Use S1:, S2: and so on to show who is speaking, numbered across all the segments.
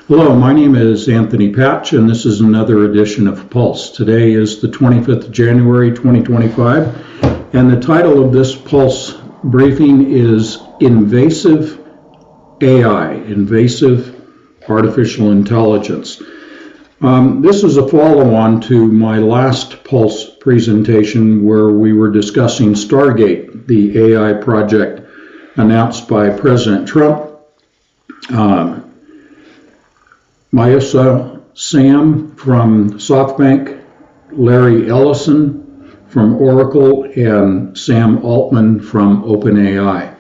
S1: Hello, my name is Anthony Patch, and this is another edition of Pulse. Today is the 25th of January, 2025, and the title of this Pulse briefing is Invasive AI, Invasive Artificial Intelligence. This is a follow-on to my last Pulse presentation where we were discussing Stargate, the AI project announced by President Trump. Mayasa Sam from SoftBank, Larry Ellison from Oracle, and Sam Altman from OpenAI.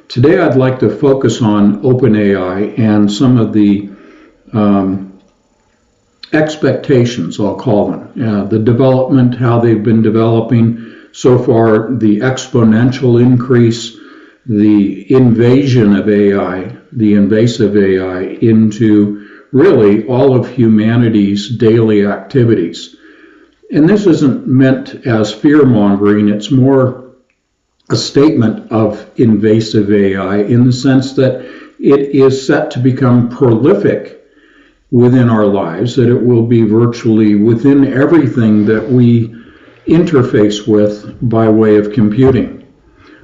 S1: Today I'd like to focus on OpenAI and some of the expectations, I'll call them, the development, how they've been developing so far, the exponential increase, the invasion of AI, the invasive AI into really all of humanity's daily activities. And this isn't meant as fear-mongering, it's more a statement of invasive AI in the sense that it is set to become prolific within our lives, that it will be virtually within everything that we interface with by way of computing.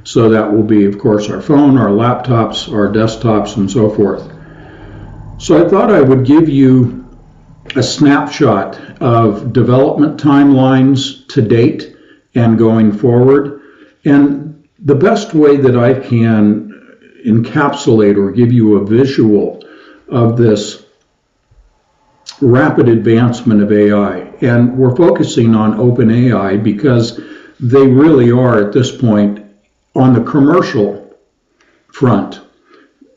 S1: So that will be, of course, our phone, our laptops, our desktops, and so forth. So I thought I would give you a snapshot of development timelines to date and going forward. And the best way that I can encapsulate or give you a visual of this rapid advancement of AI. And we're focusing on OpenAI because they really are at this point on the commercial front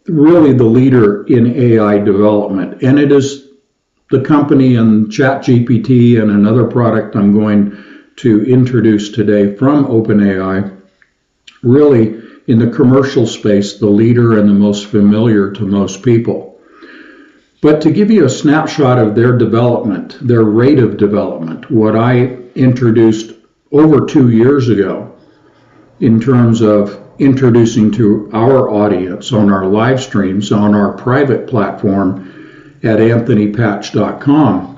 S1: really the leader in AI development, and it is the company and ChatGPT and another product I'm going to introduce today from OpenAI, really in the commercial space, the leader and the most familiar to most people. But to give you a snapshot of their development, their rate of development, what I introduced over 2 years ago in terms of introducing to our audience on our live streams on our private platform at anthonypatch.com.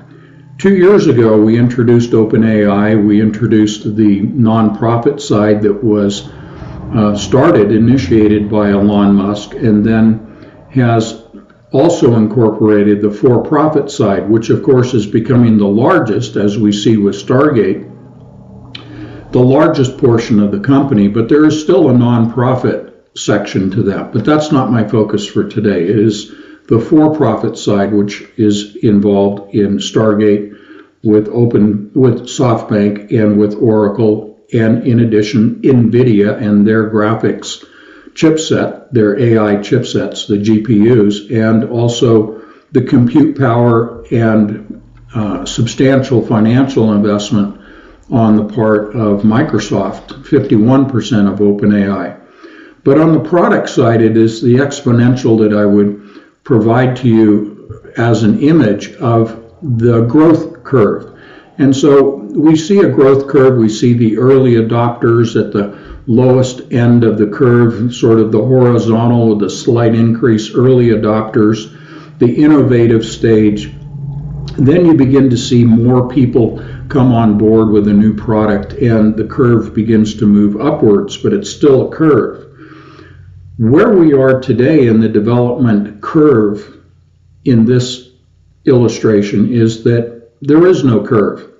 S1: 2 years ago, we introduced OpenAI. We introduced the nonprofit side that was initiated by Elon Musk, and then has also incorporated the for-profit side, which of course is becoming the largest, as we see with Stargate, the largest portion of the company, but there is still a nonprofit section to that. But that's not my focus for today. It is the for-profit side, which is involved in Stargate with SoftBank and with Oracle, and in addition, NVIDIA and their graphics chipset, their AI chipsets, the GPUs, and also the compute power and substantial financial investment on the part of Microsoft, 51% of OpenAI. But on the product side, it is the exponential that I would provide to you as an image of the growth curve. And so we see a growth curve, we see the early adopters at the lowest end of the curve, sort of the horizontal with a slight increase, early adopters, the innovative stage. Then you begin to see more people come on board with a new product, and the curve begins to move upwards, but it's still a curve. Where we are today in the development curve in this illustration is that there is no curve.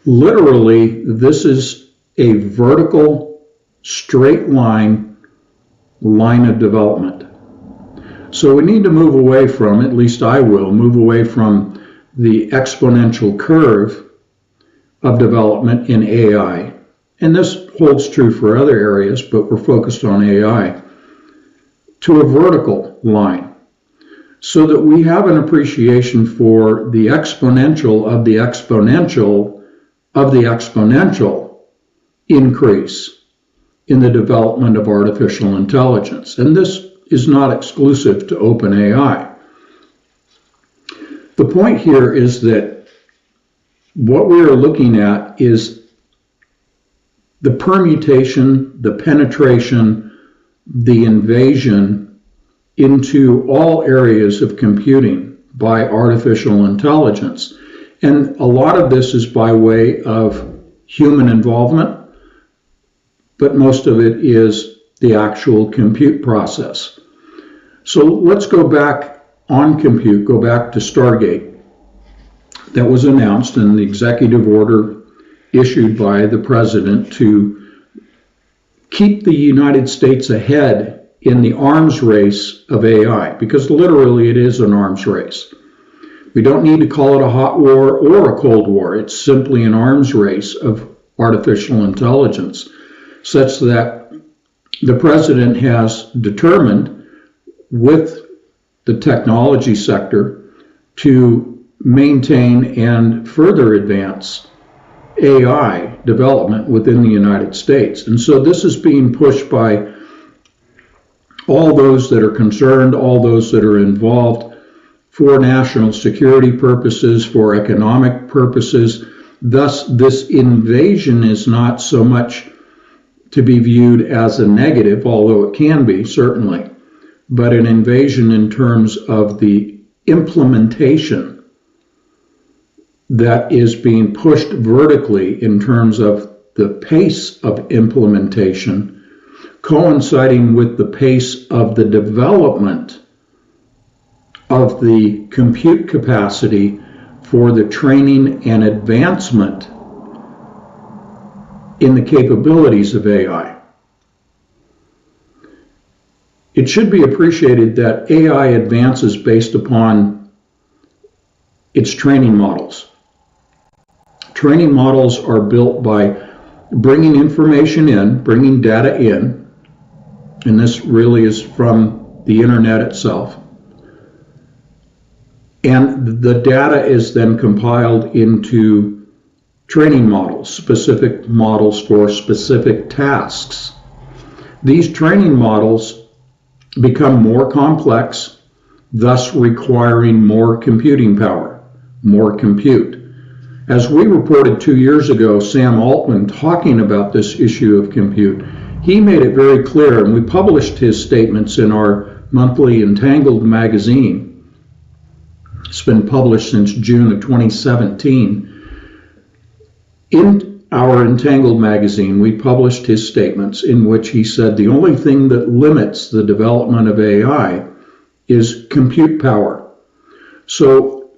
S1: Literally, this is a vertical, straight line of development. So we need to move away from, at least I will, move away from the exponential curve of development in AI. And this holds true for other areas, but we're focused on AI, to a vertical line, so that we have an appreciation for the exponential of the exponential of the exponential increase in the development of artificial intelligence. And this is not exclusive to OpenAI. The point here is that what we are looking at is the permutation, the penetration, the invasion into all areas of computing by artificial intelligence. And a lot of this is by way of human involvement, but most of it is the actual compute process. So let's go back on compute, go back to Stargate. That was announced in the executive order issued by the president to keep the United States ahead in the arms race of AI, because literally it is an arms race. We don't need to call it a hot war or a cold war. It's simply an arms race of artificial intelligence, such that the president has determined with the technology sector to maintain and further advance AI development within the United States. And so this is being pushed by all those that are concerned, all those that are involved, for national security purposes, for economic purposes. Thus, this invasion is not so much to be viewed as a negative, although it can be, certainly, but an invasion in terms of the implementation that is being pushed vertically in terms of the pace of implementation, coinciding with the pace of the development of the compute capacity for the training and advancement in the capabilities of AI. It should be appreciated that AI advances based upon its training models. Training models are built by bringing information in, bringing data in, and this really is from the internet itself. And the data is then compiled into training models, specific models for specific tasks. These training models become more complex, thus requiring more computing power, more compute. As we reported 2 years ago, Sam Altman talking about this issue of compute, he made it very clear, and we published his statements in our monthly Entangled magazine. It's been published since June of 2017. In our Entangled magazine, we published his statements in which he said the only thing that limits the development of AI is compute power. So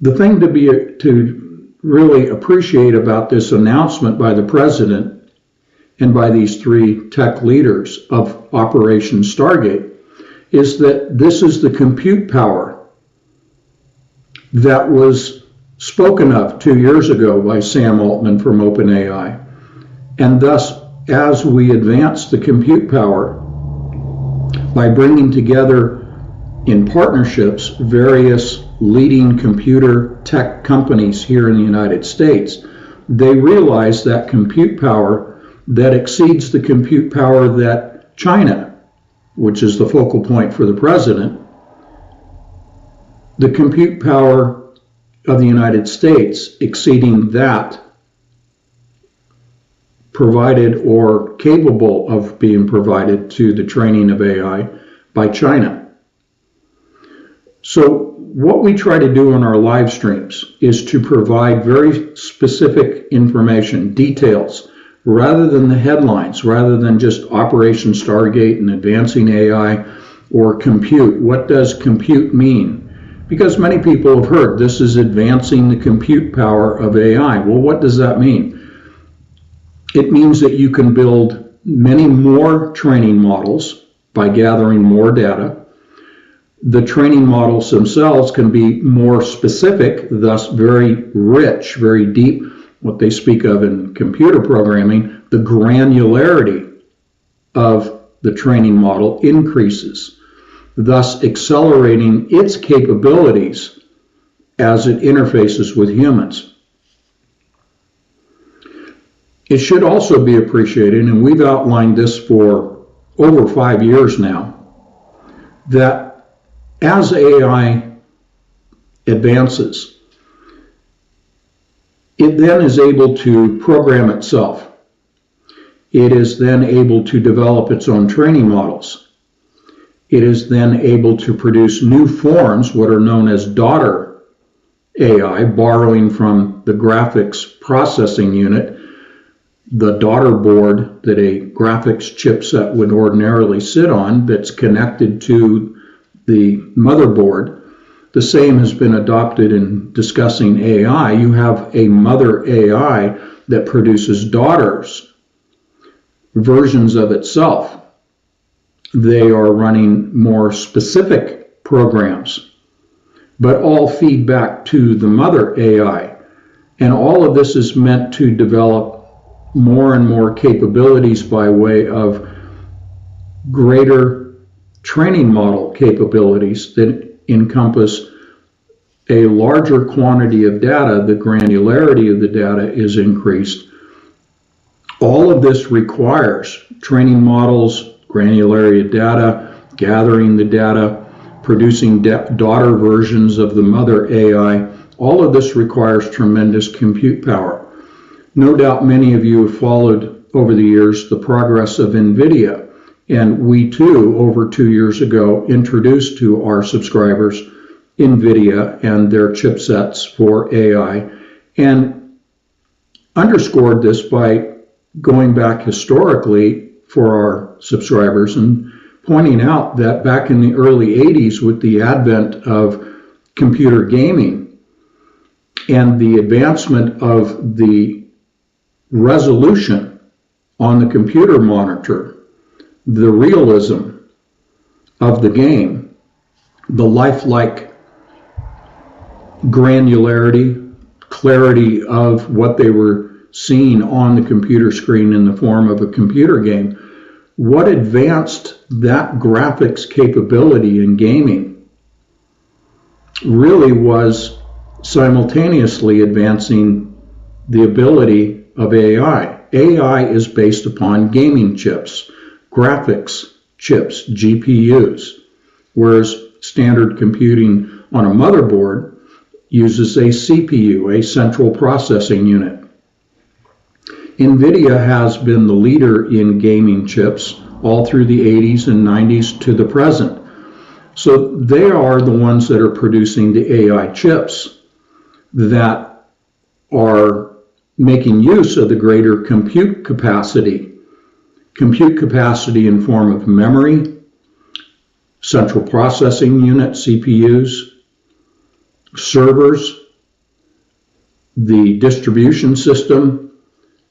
S1: the thing to really appreciate about this announcement by the president and by these three tech leaders of Operation Stargate is that this is the compute power that was spoken of 2 years ago by Sam Altman from OpenAI. And thus, as we advance the compute power by bringing together in partnerships various leading computer tech companies here in the United States, they realize that compute power that exceeds the compute power that China, which is the focal point for the president, the compute power of the United States exceeding that provided or capable of being provided to the training of AI by China. So what we try to do on our live streams is to provide very specific information, details, rather than the headlines, rather than just Operation Stargate and advancing AI or compute. What does compute mean? Because many people have heard this is advancing the compute power of AI. Well, what does that mean? It means that you can build many more training models by gathering more data. The training models themselves can be more specific, thus very rich, very deep, what they speak of in computer programming. The granularity of the training model increases, thus accelerating its capabilities as it interfaces with humans. It should also be appreciated, and we've outlined this for over 5 years now, that as AI advances, it then is able to program itself. It is then able to develop its own training models. it is then able to produce new forms, what are known as daughter AI, borrowing from the graphics processing unit, the daughter board that a graphics chipset would ordinarily sit on that's connected to the motherboard. The same has been adopted in discussing AI. You have a mother AI that produces daughters, versions of itself. They are running more specific programs, but all feed back to the mother AI. And all of this is meant to develop more and more capabilities by way of greater training model capabilities that encompass a larger quantity of data. The granularity of the data is increased. All of this requires training models, granularity of data, gathering the data, producing daughter versions of the mother AI. All of this requires tremendous compute power. No doubt many of you have followed over the years the progress of NVIDIA, and we too, over 2 years ago, introduced to our subscribers NVIDIA and their chipsets for AI, and underscored this by going back historically for our subscribers and pointing out that back in the early 80s, with the advent of computer gaming and the advancement of the resolution on the computer monitor, the realism of the game, the lifelike granularity, clarity of what they were seeing on the computer screen in the form of a computer game, what advanced that graphics capability in gaming really was simultaneously advancing the ability of AI. AI is based upon gaming chips, graphics chips, GPUs, whereas standard computing on a motherboard uses a CPU, a central processing unit. NVIDIA has been the leader in gaming chips all through the 80s and 90s to the present. So they are the ones that are producing the AI chips that are making use of the greater compute capacity in form of memory, central processing unit, CPUs, servers, the distribution system,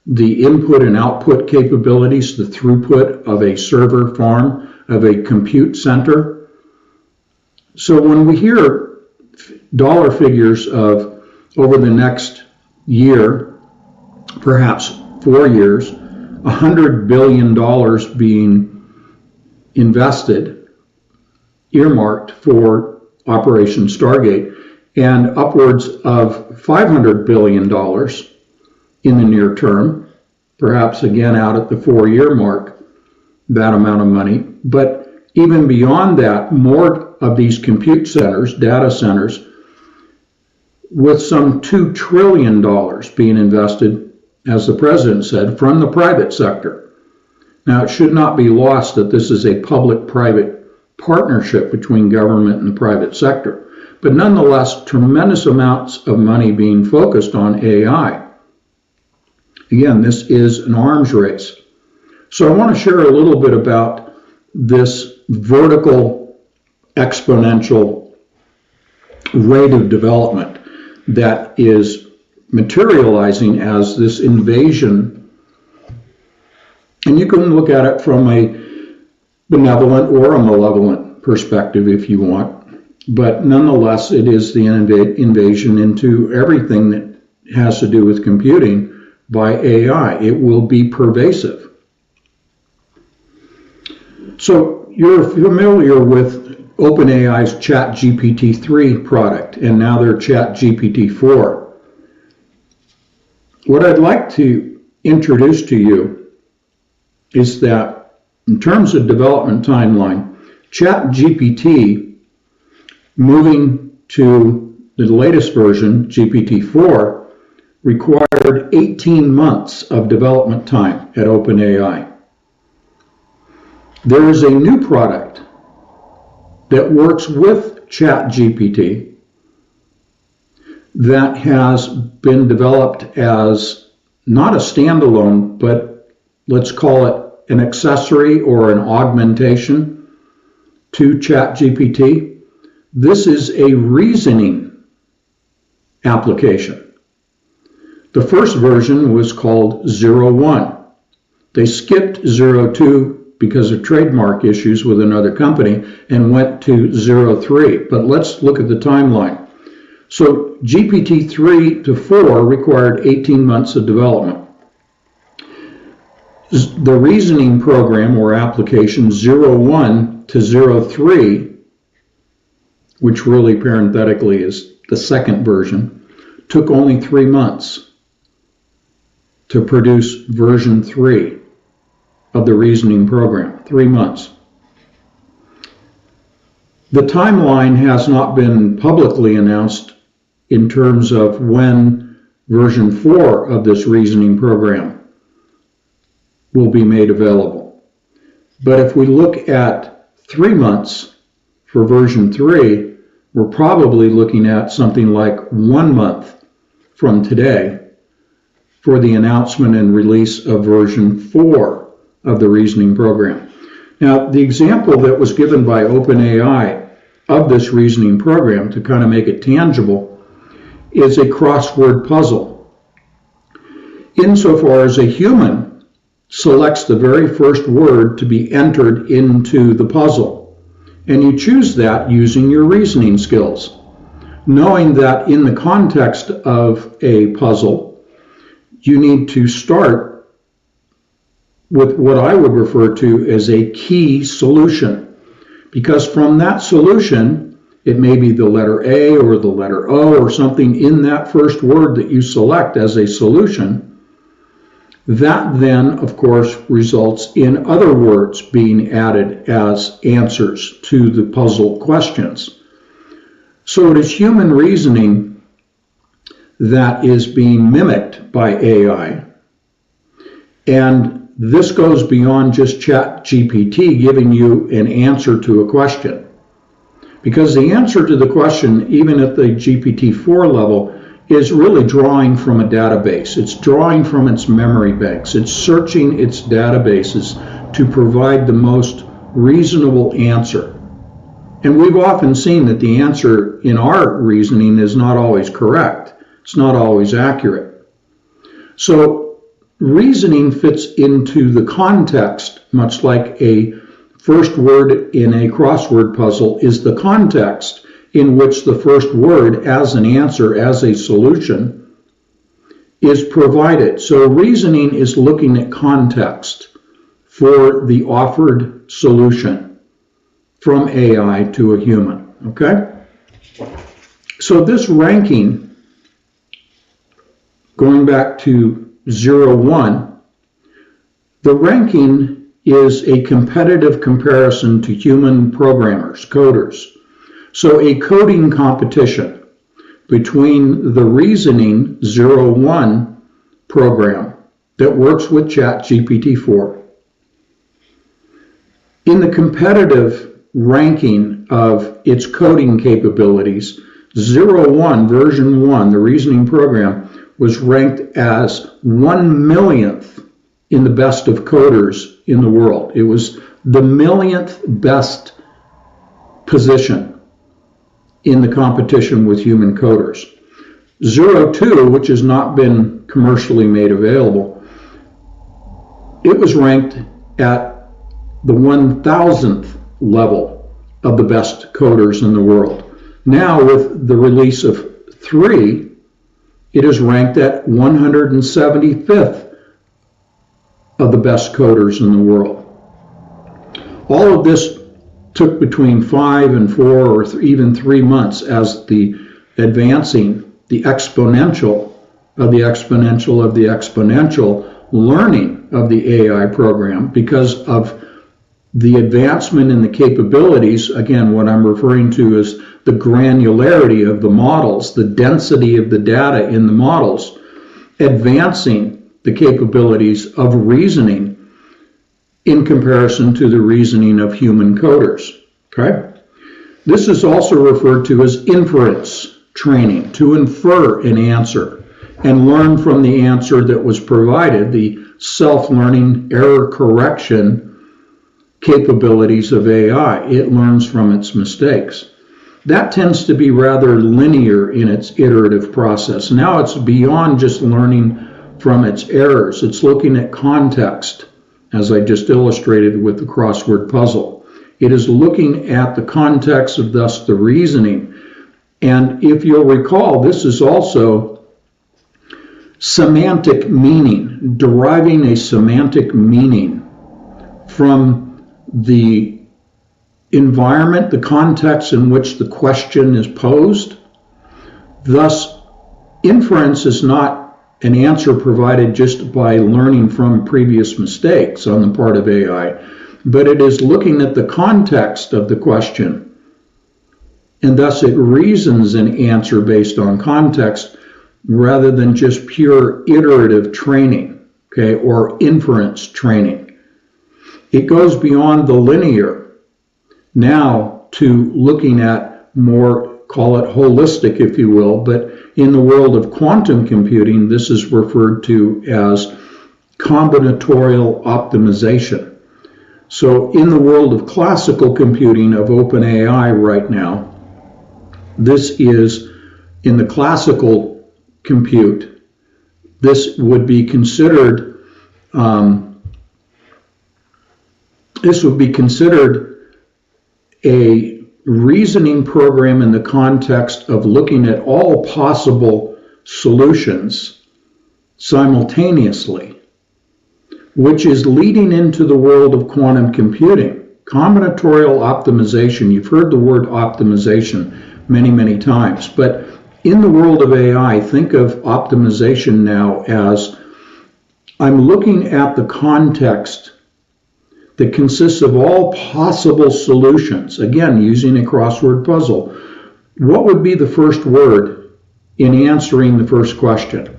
S1: the input and output capabilities, the throughput of a server farm, of a compute center. So when we hear dollar figures of over the next year, perhaps 4 years, $100 billion being invested, earmarked for Operation Stargate, and upwards of $500 billion in the near term, perhaps again out at the 4-year mark, that amount of money. But even beyond that, more of these compute centers, data centers, with some $2 trillion being invested, as the president said, from the private sector. Now, it should not be lost that this is a public-private partnership between government and the private sector, but nonetheless, tremendous amounts of money being focused on AI. Again, this is an arms race. So I want to share a little bit about this vertical exponential rate of development that is materializing as this invasion. And you can look at it from a benevolent or a malevolent perspective if you want, but nonetheless, it is the invasion into everything that has to do with computing by AI. It will be pervasive. So you're familiar with OpenAI's ChatGPT-3 product, and now their ChatGPT-4. What I'd like to introduce to you is that in terms of development timeline, ChatGPT, moving to the latest version, GPT-4, required 18 months of development time at OpenAI. There is a new product that works with ChatGPT that has been developed as not a standalone, but let's call it an accessory or an augmentation to ChatGPT. This is a reasoning application. The first version was called 01. They skipped 02 because of trademark issues with another company and went to 03. But let's look at the timeline. So GPT 3 to 4 required 18 months of development. The reasoning program or application 01 to 03, which really parenthetically is the second version, took only 3 months to produce version 3 of the reasoning program. 3 months. The timeline has not been publicly announced in terms of when version 4 of this reasoning program will be made available. But if we look at 3 months for version 3, we're probably looking at something like 1 month from today for the announcement and release of version 4 of the reasoning program. Now, the example that was given by OpenAI of this reasoning program, to kind of make it tangible, is a crossword puzzle. Insofar as a human selects the very first word to be entered into the puzzle, and you choose that using your reasoning skills, knowing that in the context of a puzzle, you need to start with what I would refer to as a key solution, because from that solution, it may be the letter A or the letter O or something in that first word that you select as a solution. That then, of course, results in other words being added as answers to the puzzle questions. So it is human reasoning that is being mimicked by AI. And this goes beyond just ChatGPT giving you an answer to a question. Because the answer to the question, even at the GPT-4 level, is really drawing from a database. It's drawing from its memory banks. It's searching its databases to provide the most reasonable answer. And we've often seen that the answer in our reasoning is not always correct. It's not always accurate. So reasoning fits into the context, much like a first word in a crossword puzzle is the context in which the first word as an answer, as a solution, is provided. So reasoning is looking at context for the offered solution from AI to a human, okay? So this ranking, going back to 01, the ranking is a competitive comparison to human programmers, coders. So a coding competition between the reasoning 01 program that works with ChatGPT-4. In the competitive ranking of its coding capabilities, 01, version 1, the reasoning program, was ranked as 1/millionth in the best of coders in the world. It was the millionth best position in the competition with human coders. 02, which has not been commercially made available, it was ranked at the 1,000th level of the best coders in the world. Now, with the release of 3, it is ranked at 175th of the best coders in the world. All of this took between 5 and 4 or even 3 months as the advancing, the exponential of the exponential of the exponential learning of the AI program, because of the advancement in the capabilities. Again, what I'm referring to is the granularity of the models, the density of the data in the models, advancing the capabilities of reasoning in comparison to the reasoning of human coders, okay? This is also referred to as inference training, to infer an answer and learn from the answer that was provided, the self-learning error correction capabilities of AI. It learns from its mistakes. That tends to be rather linear in its iterative process. Now it's beyond just learning from its errors. It's looking at context, as I just illustrated with the crossword puzzle. It is looking at the context of thus the reasoning. And if you'll recall, this is also semantic meaning, deriving a semantic meaning from the environment, the context in which the question is posed. Thus, inference is not an answer provided just by learning from previous mistakes on the part of AI, but it is looking at the context of the question, and thus it reasons an answer based on context rather than just pure iterative training, okay, or inference training. It goes beyond the linear now to looking at more, call it holistic, if you will, but in the world of quantum computing, this is referred to as combinatorial optimization. So in the world of classical computing of OpenAI right now, this is in the classical compute, this would be considered a reasoning program in the context of looking at all possible solutions simultaneously, which is leading into the world of quantum computing. Combinatorial optimization, you've heard the word optimization many, many times, but in the world of AI, think of optimization now as I'm looking at the context that consists of all possible solutions. Again, using a crossword puzzle. What would be the first word in answering the first question?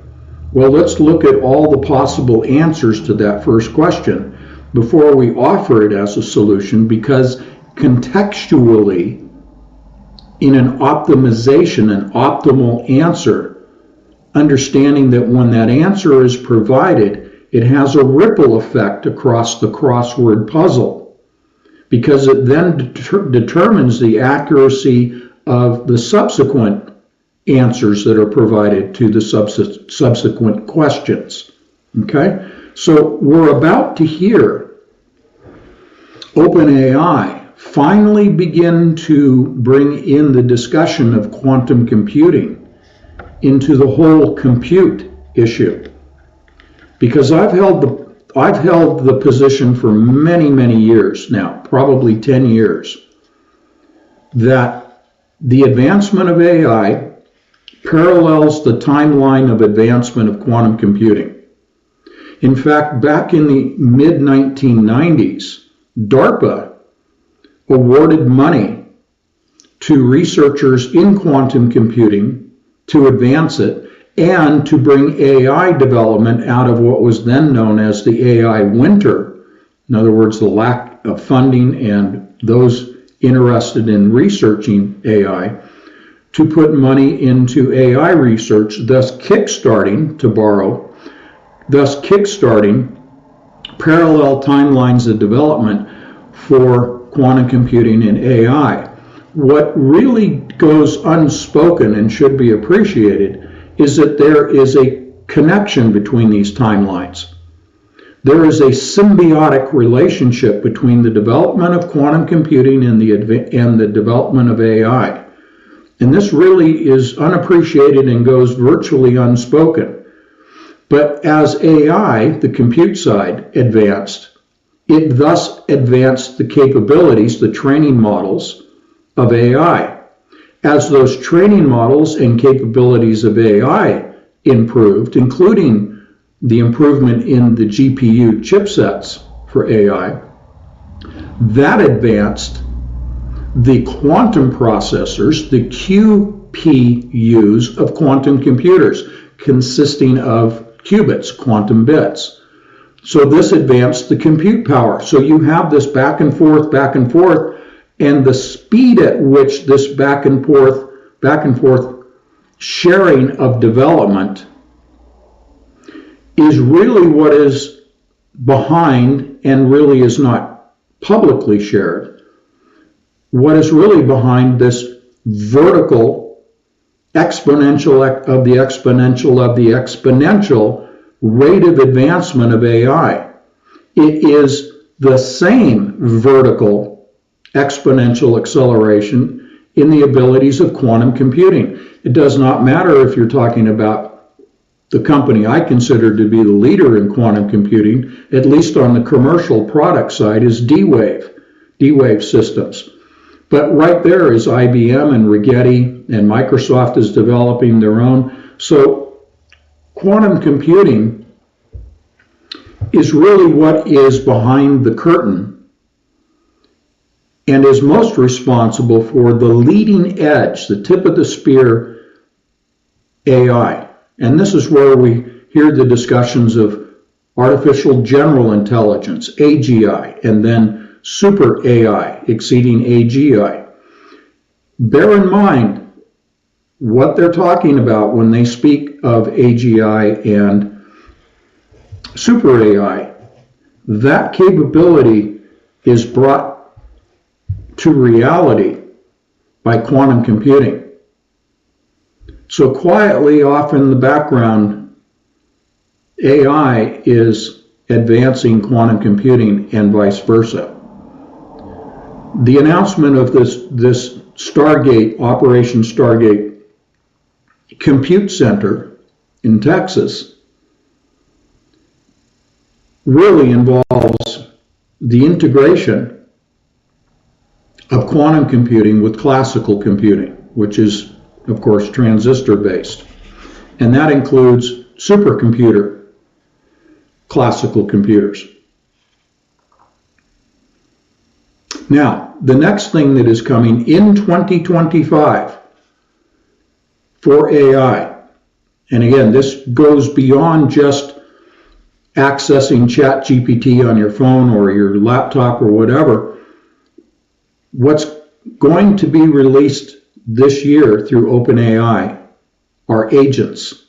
S1: Well, let's look at all the possible answers to that first question before we offer it as a solution, because contextually, in an optimization, an optimal answer, understanding that when that answer is provided, it has a ripple effect across the crossword puzzle, because it then determines the accuracy of the subsequent answers that are provided to the subsequent questions. Okay? So we're about to hear OpenAI finally begin to bring in the discussion of quantum computing into the whole compute issue. Because I've held the position for many, many years now, probably 10 years, that the advancement of AI parallels the timeline of advancement of quantum computing. In fact, back in the mid-1990s, DARPA awarded money to researchers in quantum computing to advance it, and to bring AI development out of what was then known as the AI winter. In other words, the lack of funding and those interested in researching AI, to put money into AI research, thus kickstarting parallel timelines of development for quantum computing and AI. What really goes unspoken and should be appreciated is that there is a connection between these timelines. There is a symbiotic relationship between the development of quantum computing and the development of AI. And this really is unappreciated and goes virtually unspoken. But as AI, the compute side, advanced, it thus advanced the capabilities, the training models of AI. As those training models and capabilities of AI improved, including the improvement in the GPU chipsets for AI, that advanced the quantum processors, the QPUs of quantum computers, consisting of qubits, quantum bits. So this advanced the compute power. So you have this back and forth, And the speed at which this back and forth sharing of development is really what is behind, and really is not publicly shared, what is really behind this vertical exponential of the exponential rate of advancement of AI. It is the same vertical exponential acceleration in the abilities of quantum computing. It does not matter if you're talking about the company I consider to be the leader in quantum computing, at least on the commercial product side, is D-Wave systems. But right there is IBM and Rigetti, and Microsoft is developing their own. So quantum computing is really what is behind the curtain and is most responsible for the leading edge, the tip of the spear AI. And this is where we hear the discussions of artificial general intelligence, AGI, and then super AI exceeding AGI. Bear in mind what they're talking about when they speak of AGI and super AI. That capability is brought to reality by quantum computing. So quietly off in the background, AI is advancing quantum computing and vice versa. The announcement of this Stargate, Operation Stargate compute center in Texas really involves the integration of quantum computing with classical computing, which is, of course, transistor-based. And that includes supercomputer classical computers. Now, the next thing that is coming in 2025 for AI, and again, this goes beyond just accessing ChatGPT on your phone or your laptop or whatever. What's going to be released this year through OpenAI are agents.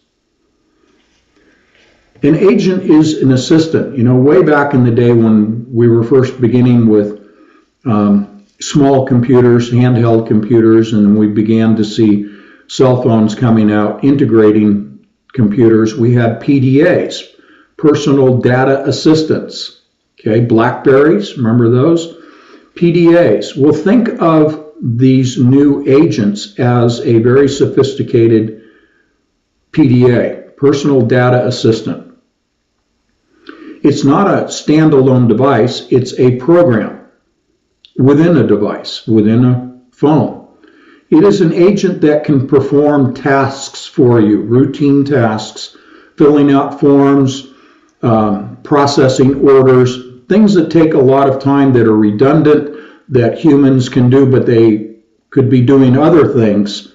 S1: An agent is an assistant. You know, way back in the day when we were first beginning with small computers, handheld computers, and we began to see cell phones coming out integrating computers, we had PDAs, personal data assistants. Okay, Blackberries, remember those? PDAs. Well, think of these new agents as a very sophisticated PDA, personal data assistant. It's not a standalone device, it's a program within a device, within a phone. It is an agent that can perform tasks for you, routine tasks, filling out forms, processing orders, things that take a lot of time that are redundant, that humans can do, but they could be doing other things.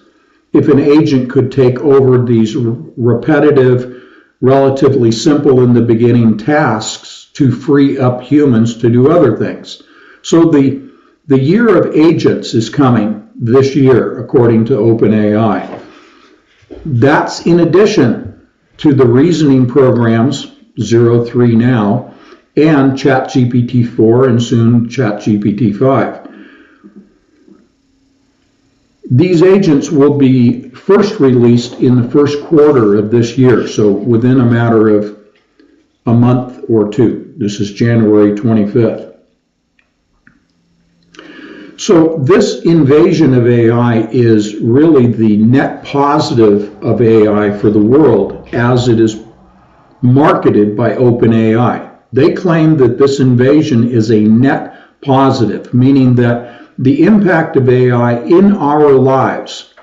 S1: If an agent could take over these repetitive, relatively simple in the beginning tasks to free up humans to do other things. So the year of agents is coming this year, according to OpenAI. That's in addition to the reasoning programs, 0.3 now, and ChatGPT 4 and soon ChatGPT 5. These agents will be first released in the first quarter of this year, so within a matter of a month or two. This is January 25th. So this invasion of AI is really the net positive of AI for the world as it is marketed by OpenAI. They claim that this invasion is a net positive, meaning that the impact of AI in our lives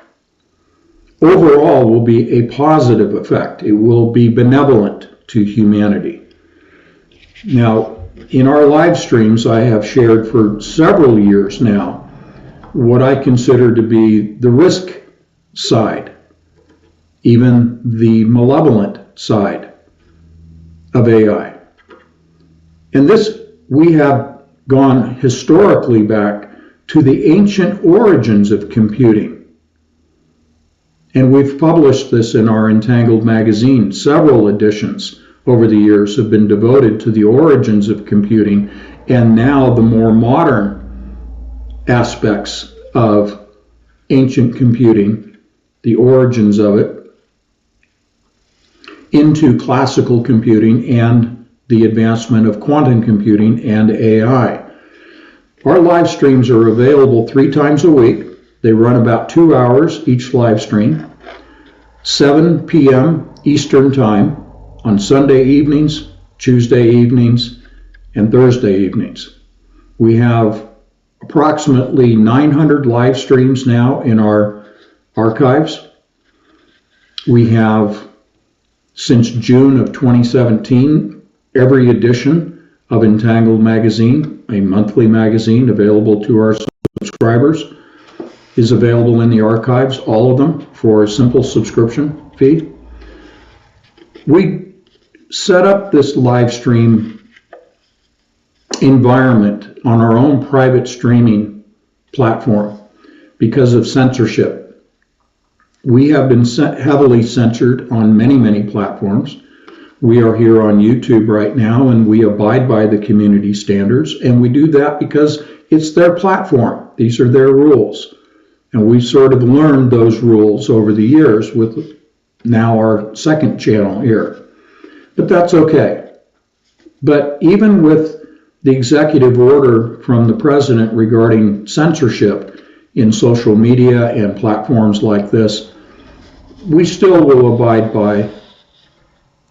S1: overall will be a positive effect. It will be benevolent to humanity. Now, in our live streams, I have shared for several years now what I consider to be the risk side, even the malevolent side of AI. And this, we have gone historically back to the ancient origins of computing. And we've published this in our Entangled magazine. Several editions over the years have been devoted to the origins of computing and now the more modern aspects of ancient computing, the origins of it, into classical computing and the advancement of quantum computing and AI. Our live streams are available 3 times a week. They run about 2 hours each live stream, 7 p.m. Eastern Time on Sunday evenings, Tuesday evenings, and Thursday evenings. We have approximately 900 live streams now in our archives. We have, since June of 2017, every edition of Entangled magazine, a monthly magazine available to our subscribers, is available in the archives, all of them, for a simple subscription fee. We set up this live stream environment on our own private streaming platform because of censorship. We have been heavily censored on many platforms. We are here on YouTube right now, and we abide by the community standards, and we do that because it's their platform. These are their rules. And we've sort of learned those rules over the years with now our second channel here. But that's okay. But even with the executive order from the president regarding censorship in social media and platforms like this, we still will abide by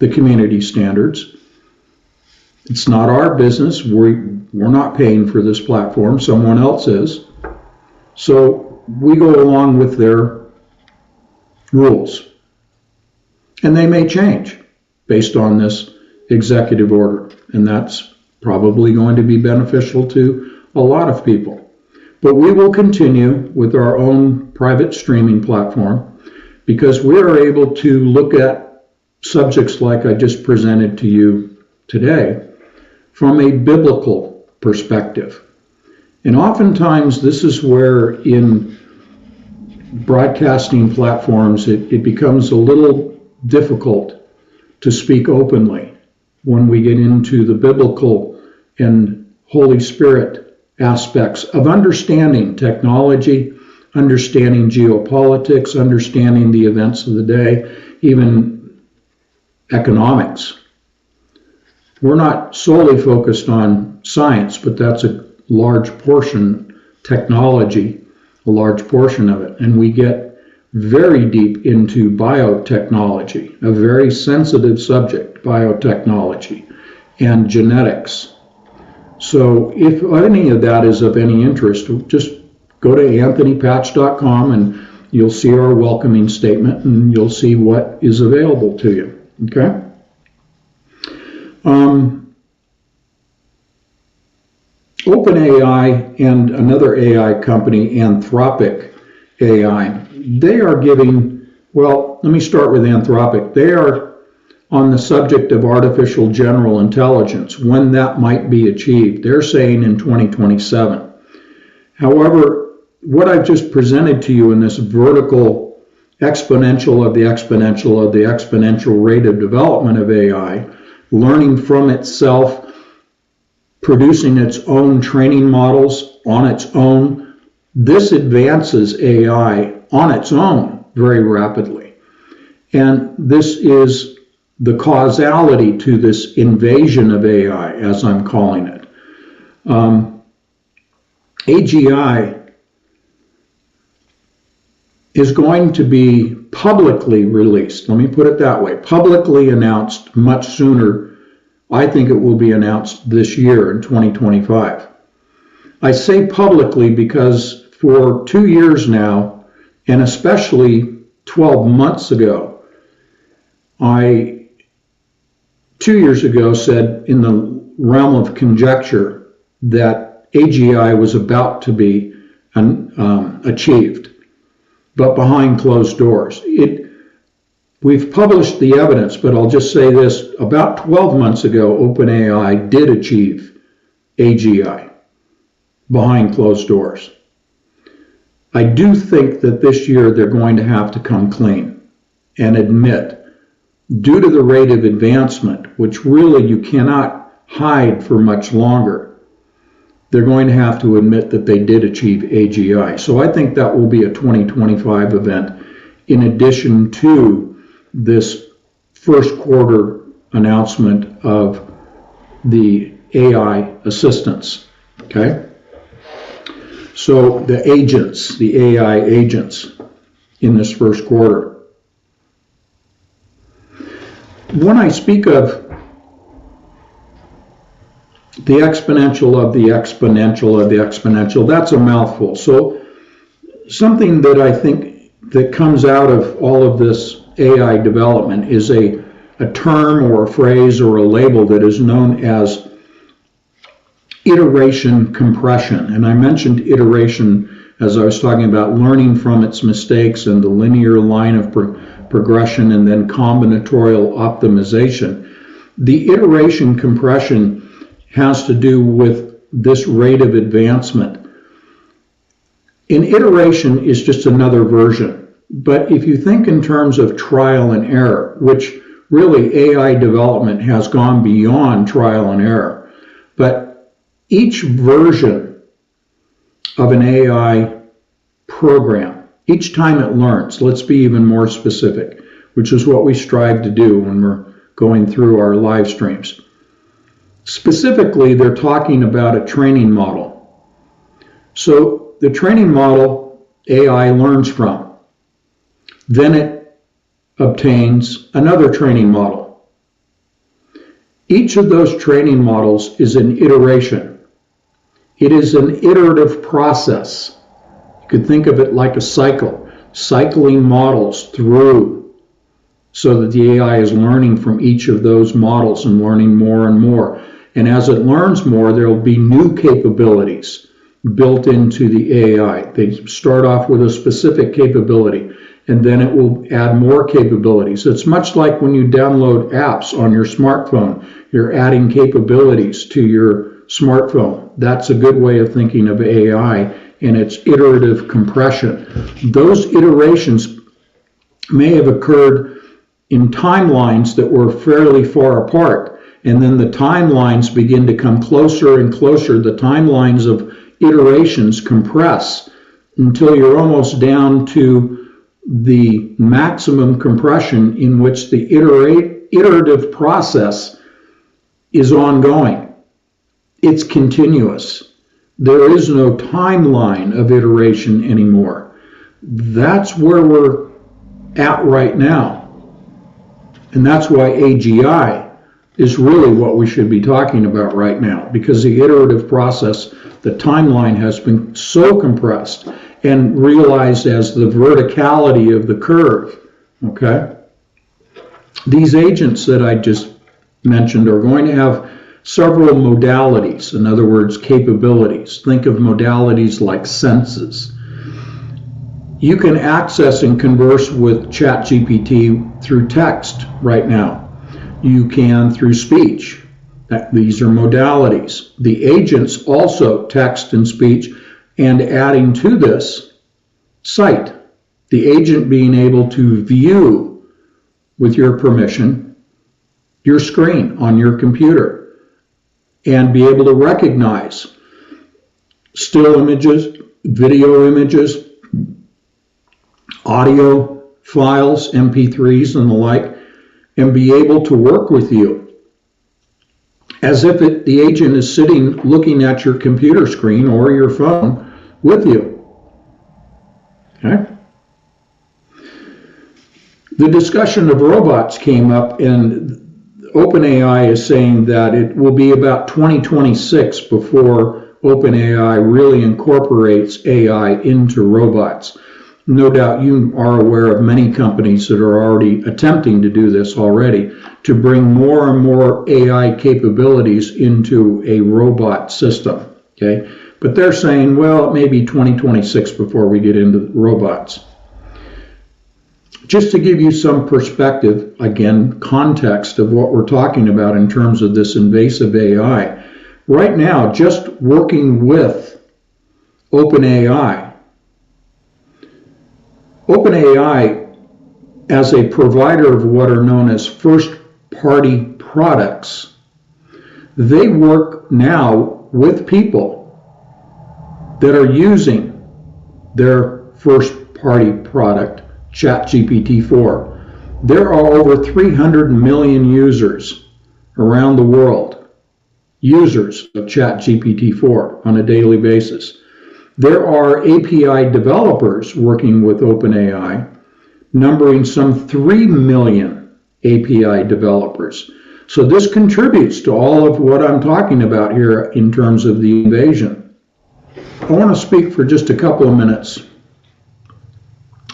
S1: the community standards. It's not our business. We're not paying for this platform. Someone else is. So we go along with their rules. And they may change based on this executive order. And that's probably going to be beneficial to a lot of people. But we will continue with our own private streaming platform because we are able to look at subjects like I just presented to you today from a biblical perspective. And oftentimes this is where in broadcasting platforms it becomes a little difficult to speak openly when we get into the biblical and Holy Spirit aspects of understanding technology, understanding geopolitics, understanding the events of the day, even economics. We're not solely focused on science, but that's a large portion, technology, a large portion of it. And we get very deep into biotechnology, a very sensitive subject, biotechnology, and genetics. So if any of that is of any interest, just go to anthonypatch.com and you'll see our welcoming statement and you'll see what is available to you. Okay? OpenAI and another AI company, Anthropic AI, they are giving, well, let me start with Anthropic. They are on the subject of artificial general intelligence, when that might be achieved. They're saying in 2027. However, what I've just presented to you in this vertical exponential of the exponential of the exponential rate of development of AI, learning from itself, producing its own training models on its own, this advances AI on its own very rapidly. And this is the causality to this invasion of AI, as I'm calling it. AGI is going to be publicly released. Let me put it that way. Publicly announced much sooner. I think it will be announced this year in 2025. I say publicly because for 2 years now, and especially 12 months ago, I 2 years ago said in the realm of conjecture that AGI was about to be achieved, but behind closed doors. We've published the evidence, but I'll just say this. About 12 months ago, OpenAI did achieve AGI behind closed doors. I do think that this year they're going to have to come clean and admit, due to the rate of advancement, which really you cannot hide for much longer, they're going to have to admit that they did achieve AGI. So I think that will be a 2025 event, in addition to this first quarter announcement of the AI assistants, okay? So the agents, the AI agents in this first quarter. When I speak of the exponential of the exponential of the exponential, that's a mouthful. So something that I think that comes out of all of this AI development is a term or a phrase or a label that is known as iteration compression. And I mentioned iteration as I was talking about learning from its mistakes and the linear line of progression and then combinatorial optimization. The iteration compression has to do with this rate of advancement. An iteration is just another version. But if you think in terms of trial and error, which really AI development has gone beyond trial and error, but each version of an AI program, each time it learns, let's be even more specific, which is what we strive to do when we're going through our live streams. Specifically, they're talking about a training model. So the training model AI learns from. Then it obtains another training model. Each of those training models is an iteration. It is an iterative process. You could think of it like a cycle, cycling models through so that the AI is learning from each of those models and learning more and more. And as it learns more, there will be new capabilities built into the AI. They start off with a specific capability, and then it will add more capabilities. It's much like when you download apps on your smartphone. You're adding capabilities to your smartphone. That's a good way of thinking of AI, and it's iterative compression. Those iterations may have occurred in timelines that were fairly far apart, and then the timelines begin to come closer and closer. The timelines of iterations compress until you're almost down to the maximum compression in which the iterative process is ongoing. It's continuous. There is no timeline of iteration anymore. That's where we're at right now. And that's why AGI is really what we should be talking about right now, because the iterative process, the timeline has been so compressed and realized as the verticality of the curve, okay? These agents that I just mentioned are going to have several modalities, in other words, capabilities. Think of modalities like senses. You can access and converse with ChatGPT through text right now. You can through speech. These are modalities. The agents also text and speech, and adding to this, sight. The agent being able to view, with your permission, your screen on your computer and be able to recognize still images, video images, audio files, MP3s and the like, and be able to work with you as if the agent is sitting looking at your computer screen or your phone with you. Okay? The discussion of robots came up, and OpenAI is saying that it will be about 2026 before OpenAI really incorporates AI into robots. No doubt you are aware of many companies that are already attempting to do this already, to bring more and more AI capabilities into a robot system, okay? But they're saying, well, it may be 2026 before we get into robots. Just to give you some perspective, again, context of what we're talking about in terms of this invasive AI, right now, just working with OpenAI, OpenAI, as a provider of what are known as first-party products, they work now with people that are using their first-party product, ChatGPT-4. There are over 300 million users around the world, users of ChatGPT-4 on a daily basis. There are API developers working with OpenAI, numbering some 3 million API developers. So this contributes to all of what I'm talking about here in terms of the invasion. I want to speak for just a couple of minutes,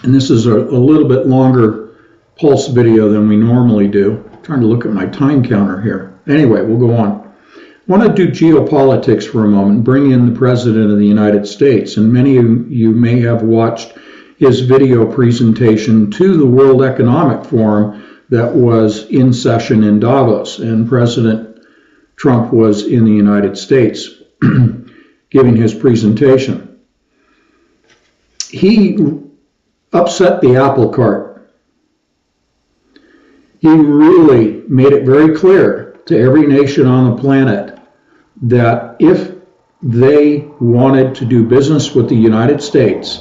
S1: and this is a little bit longer pulse video than we normally do. I'm trying to look at my time counter here. Anyway, we'll go on. I want to do geopolitics for a moment, bring in the President of the United States, and many of you may have watched his video presentation to the World Economic Forum that was in session in Davos, and President Trump was in the United States giving his presentation. He upset the apple cart. He really made it very clear to every nation on the planet that if they wanted to do business with the United States,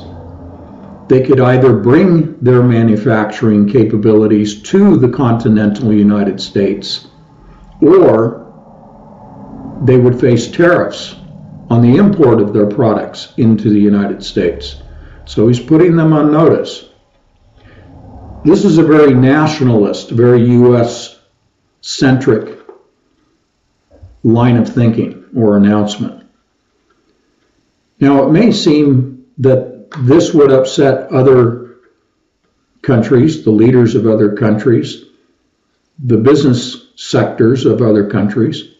S1: they could either bring their manufacturing capabilities to the continental United States, or they would face tariffs on the import of their products into the United States. So he's putting them on notice. This is a very nationalist, very U.S.-centric line of thinking or announcement. Now, it may seem that this would upset other countries, the leaders of other countries, the business sectors of other countries,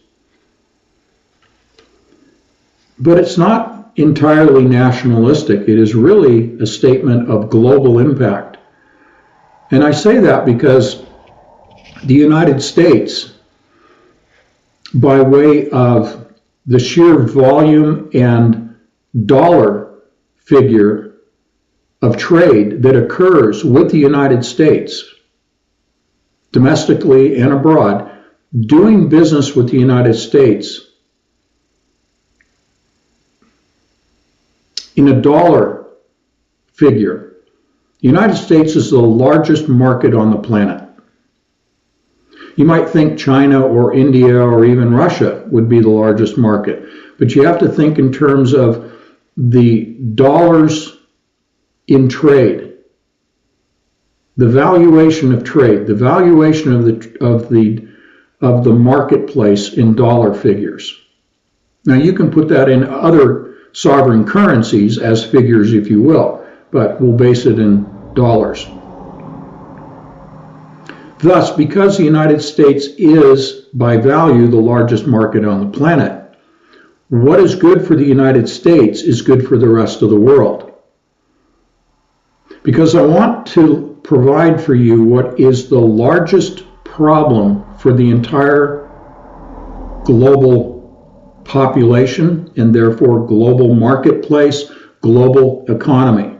S1: but it's not entirely nationalistic. It is really a statement of global impact. And I say that because the United States, by way of the sheer volume and dollar figure of trade that occurs with the United States, domestically and abroad, doing business with the United States in a dollar figure, the United States is the largest market on the planet. You might think China or India or even Russia would be the largest market, but you have to think in terms of the dollars in trade, the valuation of trade, the valuation of the marketplace in dollar figures. Now you can put that in other sovereign currencies as figures, if you will, but we'll base it in dollars. Thus, because the United States is, by value, the largest market on the planet, what is good for the United States is good for the rest of the world. Because I want to provide for you what is the largest problem for the entire global population and therefore global marketplace, global economy.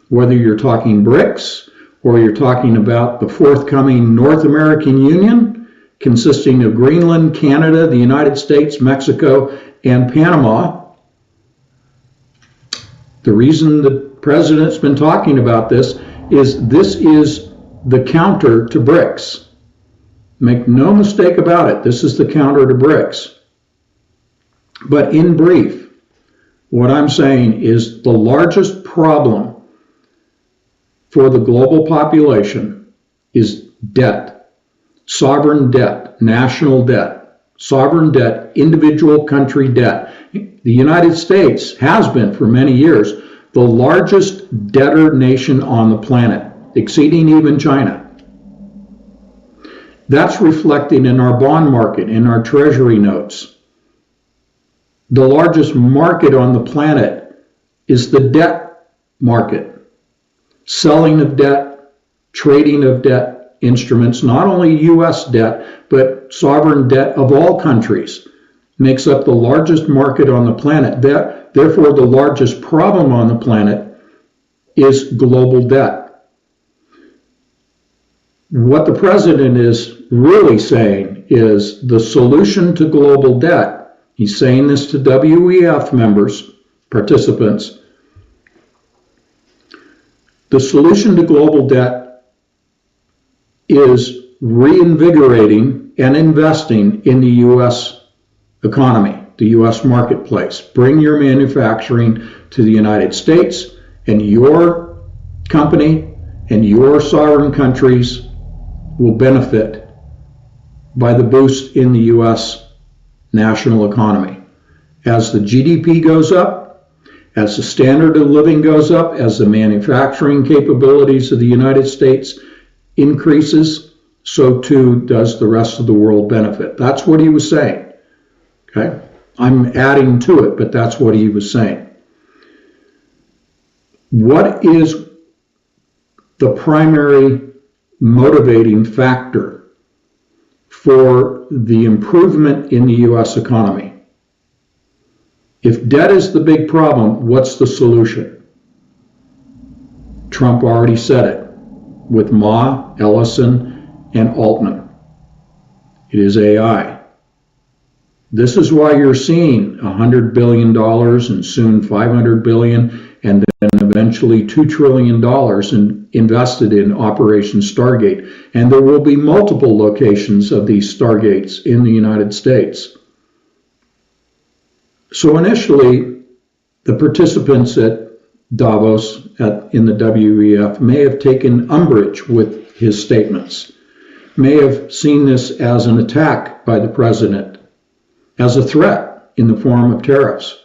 S1: Whether you're talking BRICS or you're talking about the forthcoming North American Union, consisting of Greenland, Canada, the United States, Mexico, and Panama. The reason the president's been talking about this is the counter to BRICS. Make no mistake about it, this is the counter to BRICS. But in brief, what I'm saying is the largest problem for the global population is debt, sovereign debt, national debt, sovereign debt, individual country debt. The United States has been for many years the largest debtor nation on the planet, exceeding even China. That's reflected in our bond market, in our treasury notes. The largest market on the planet is the debt market. Selling of debt, trading of debt instruments, not only U.S. debt, but sovereign debt of all countries, makes up the largest market on the planet. Therefore, the largest problem on the planet is global debt. What the president is really saying is the solution to global debt, he's saying this to WEF members, participants, the solution to global debt is reinvigorating and investing in the U.S. economy, the U.S. marketplace. Bring your manufacturing to the United States, and your company and your sovereign countries will benefit by the boost in the U.S. national economy. As the GDP goes up, as the standard of living goes up, as the manufacturing capabilities of the United States increases, so too does the rest of the world benefit. That's what he was saying. Okay? I'm adding to it, but that's what he was saying. What is the primary motivating factor for the improvement in the U.S. economy? If debt is the big problem, what's the solution? Trump already said it with Ma, Ellison, and Altman. It is AI. This is why you're seeing $100 billion and soon $500 billion and then eventually $2 trillion invested in Operation Stargate. And there will be multiple locations of these Stargates in the United States. So initially, the participants at Davos in the WEF may have taken umbrage with his statements, may have seen this as an attack by the president, as a threat in the form of tariffs,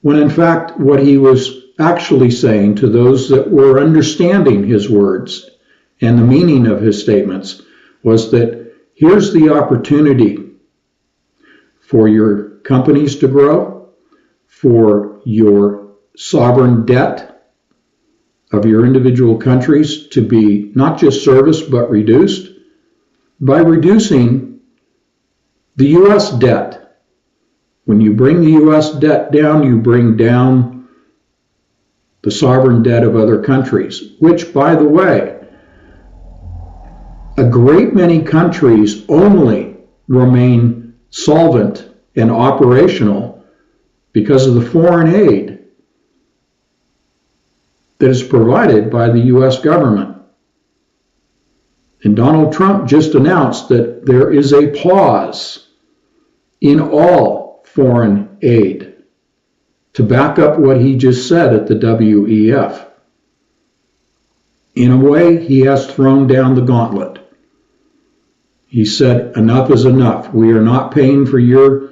S1: when in fact what he was actually saying to those that were understanding his words and the meaning of his statements was that here's the opportunity for your companies to grow, for your sovereign debt of your individual countries to be not just serviced but reduced. By reducing the U.S. debt, when you bring the U.S. debt down, you bring down the sovereign debt of other countries, which, by the way, a great many countries only remain solvent and operational because of the foreign aid that is provided by the U.S. government. And Donald Trump just announced that there is a pause in all foreign aid to back up what he just said at the WEF. In a way, he has thrown down the gauntlet. He said, enough is enough. We are not paying for your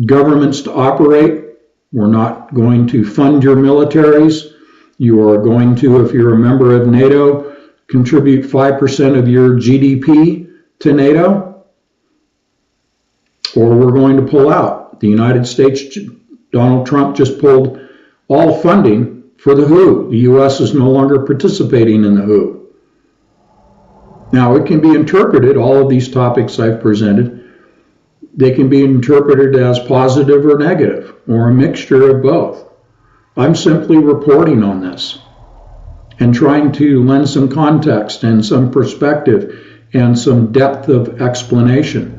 S1: governments to operate. We're not going to fund your militaries. You are going to, if you're a member of NATO, contribute 5% of your GDP to NATO, or we're going to pull out. The United States, Donald Trump just pulled all funding for the WHO. The U.S. is no longer participating in the WHO. Now, it can be interpreted, all of these topics I've presented, they can be interpreted as positive or negative, or a mixture of both. I'm simply reporting on this and trying to lend some context and some perspective and some depth of explanation.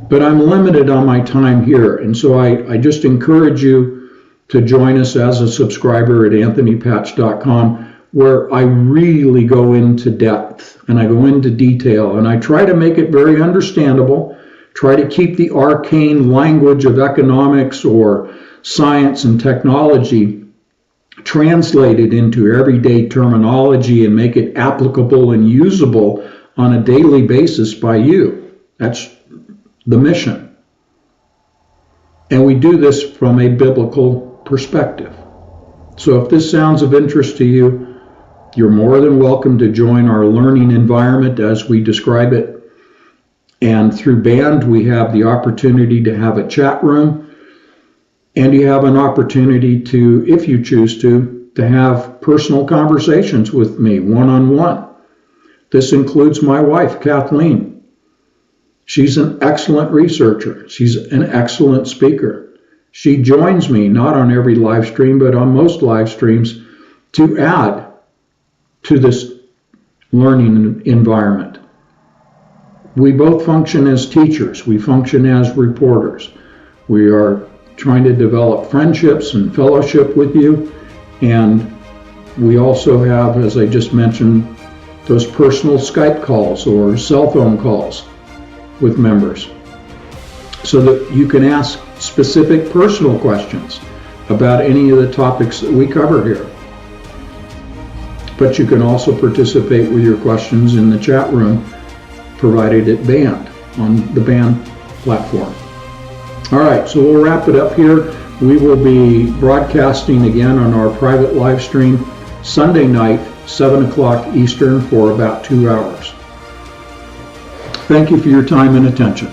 S1: But I'm limited on my time here, and so I just encourage you to join us as a subscriber at anthonypatch.com, where I really go into depth and I go into detail and I try to make it very understandable, try to keep the arcane language of economics or science and technology translated into everyday terminology and make it applicable and usable on a daily basis by you. That's the mission. And we do this from a biblical perspective. So if this sounds of interest to you, you're more than welcome to join our learning environment as we describe it. And through Band, we have the opportunity to have a chat room, and you have an opportunity to, if you choose to have personal conversations with me one-on-one. This includes my wife, Kathleen. She's an excellent researcher. She's an excellent speaker. She joins me, not on every live stream, but on most live streams, to add to this learning environment. We both function as teachers. We function as reporters. We are trying to develop friendships and fellowship with you. And we also have, as I just mentioned, those personal Skype calls or cell phone calls with members so that you can ask specific personal questions about any of the topics that we cover here. But you can also participate with your questions in the chat room, provided it banned on the band platform. All right, so we'll wrap it up here. We will be broadcasting again on our private live stream Sunday night, 7 o'clock Eastern, for about 2 hours. Thank you for your time and attention.